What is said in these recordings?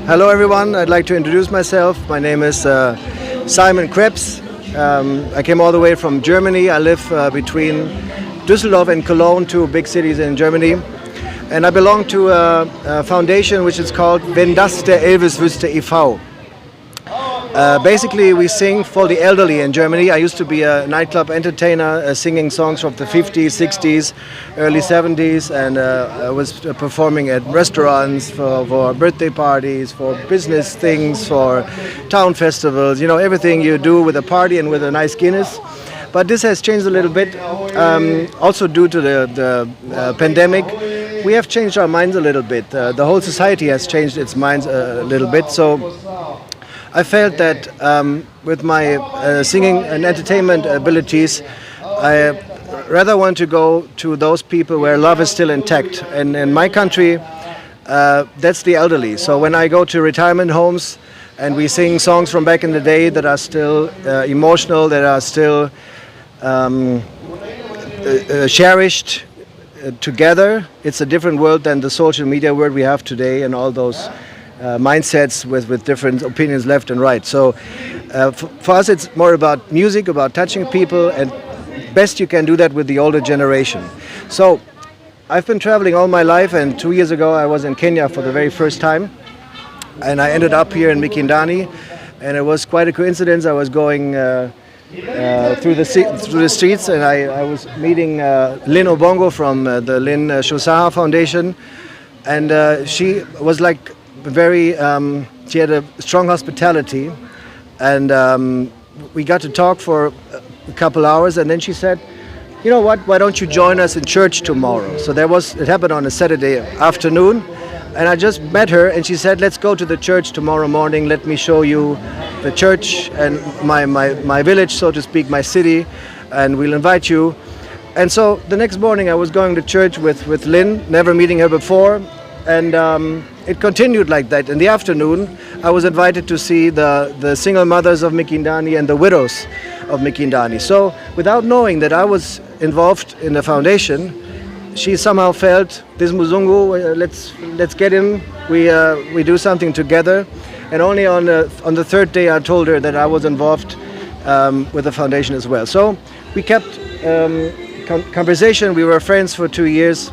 Hello everyone, I'd like to introduce myself. My name is Simon Krebs. I came all the way from Germany. I live between Düsseldorf and Cologne, two big cities in Germany. And I belong to a foundation which is called Wenn, Elvis, wüsste e.V. Basically, we sing for the elderly in Germany. I used to be a nightclub entertainer, singing songs from the 50s, 60s, early 70s, and I was performing at restaurants for birthday parties, for business things, for town festivals, everything you do with a party and with a nice Guinness. But this has changed a little bit, also due to the pandemic. We have changed our minds a little bit. The whole society has changed its minds a little bit. So I felt that with my singing and entertainment abilities, I rather want to go to those people where love is still intact. And in my country, that's the elderly. So when I go to retirement homes and we sing songs from back in the day that are still emotional, that are still cherished together, it's a different world than the social media world we have today and all those mindsets with different opinions left and right. So for us it's more about music, about touching people, and best you can do that with the older generation. So I've been traveling all my life, and 2 years ago I was in Kenya for the very first time, and I ended up here in Mikindani, and it was quite a coincidence. I was going through the streets, and I was meeting Lynn Obongo from the Lynn Shosaha Foundation, and she was like she had a strong hospitality, and we got to talk for a couple hours, and then she said, you know what, why don't you join us in church tomorrow? So it happened on a Saturday afternoon, and I just met her, and she said, let's go to the church tomorrow morning, let me show you the church and my village, so to speak, my city, and we'll invite you. And so the next morning I was going to church with Lynn, never meeting her before, and it continued like that. In the afternoon, I was invited to see the single mothers of Mikindani and the widows of Mikindani. So without knowing that I was involved in the foundation, she somehow felt, this Muzungu, let's get him, we do something together. And only on the third day I told her that I was involved with the foundation as well. So we kept conversation, we were friends for 2 years.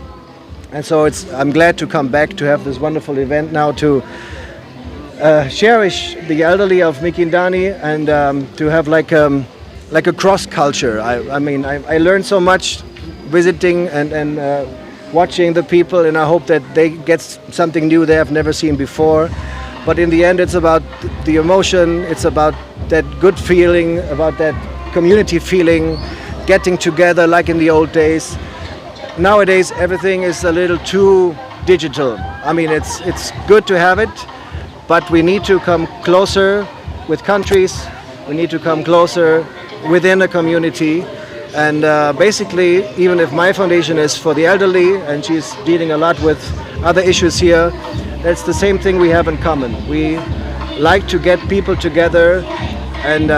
And so I'm glad to come back to have this wonderful event now to cherish the elderly of Mikindani, and to have like a cross culture. I mean, I learned so much visiting and watching the people, and I hope that they get something new they have never seen before. But in the end, it's about the emotion, it's about that good feeling, about that community feeling, getting together like in the old days. Nowadays, everything is a little too digital. I mean, it's good to have it, but we need to come closer with countries. We need to come closer within a community. And basically, even if my foundation is for the elderly, and she's dealing a lot with other issues here, that's the same thing we have in common. We like to get people together, and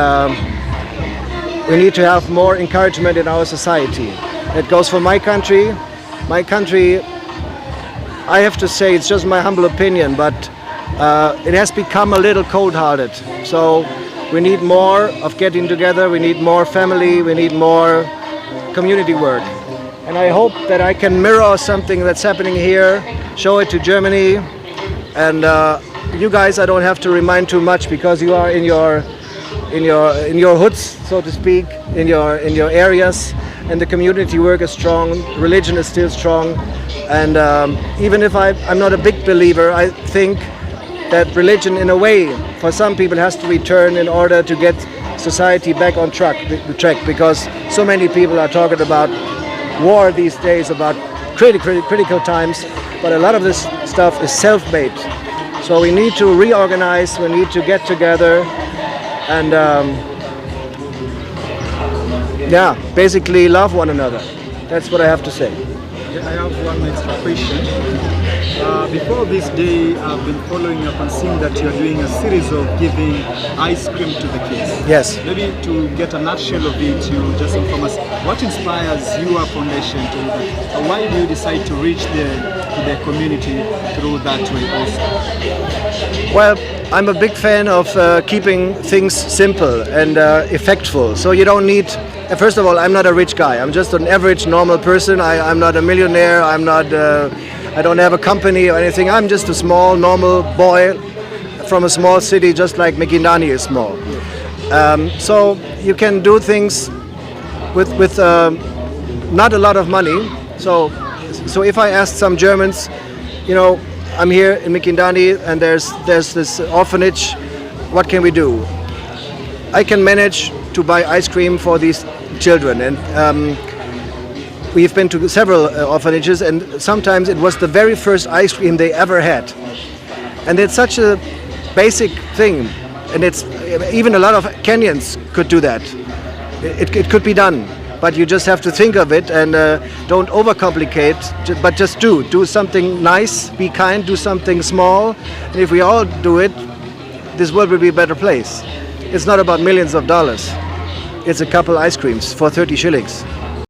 we need to have more encouragement in our society. It goes for my country. My country, I have to say, it's just my humble opinion, but it has become a little cold-hearted. So we need more of getting together, we need more family, we need more community work. And I hope that I can mirror something that's happening here, show it to Germany. And you guys, I don't have to remind too much, because you are in your hoods, so to speak, in your areas. And the community work is strong, religion is still strong, and even if I'm not a big believer, I think that religion, in a way, for some people has to return in order to get society back on track, because so many people are talking about war these days, about critical times, but a lot of this stuff is self-made. So we need to reorganize, we need to get together, and basically love one another. That's what I have to say. I have one extra question. Before this day, I've been following up and seeing that you're doing a series of giving ice cream to the kids. Yes. Maybe to get a nutshell of it, you just inform us what inspires your foundation to do that? Why do you decide to reach to the community through that way also? Well, I'm a big fan of keeping things simple and effectful. So you don't need. First of all, I'm not a rich guy. I'm just an average, normal person. I'm not a millionaire. I'm not. I don't have a company or anything. I'm just a small, normal boy from a small city, just like Mikindani is small. So you can do things with not a lot of money. So if I ask some Germans, you know, I'm here in Mikindani and there's this orphanage, what can we do? I can manage to buy ice cream for these children, and we've been to several orphanages, and sometimes it was the very first ice cream they ever had. And it's such a basic thing, and it's even a lot of Kenyans could do that. It could be done. But you just have to think of it and don't overcomplicate, but just do something nice, be kind, do something small. And if we all do it, this world will be a better place. It's not about millions of dollars. It's a couple ice creams for 30 shillings.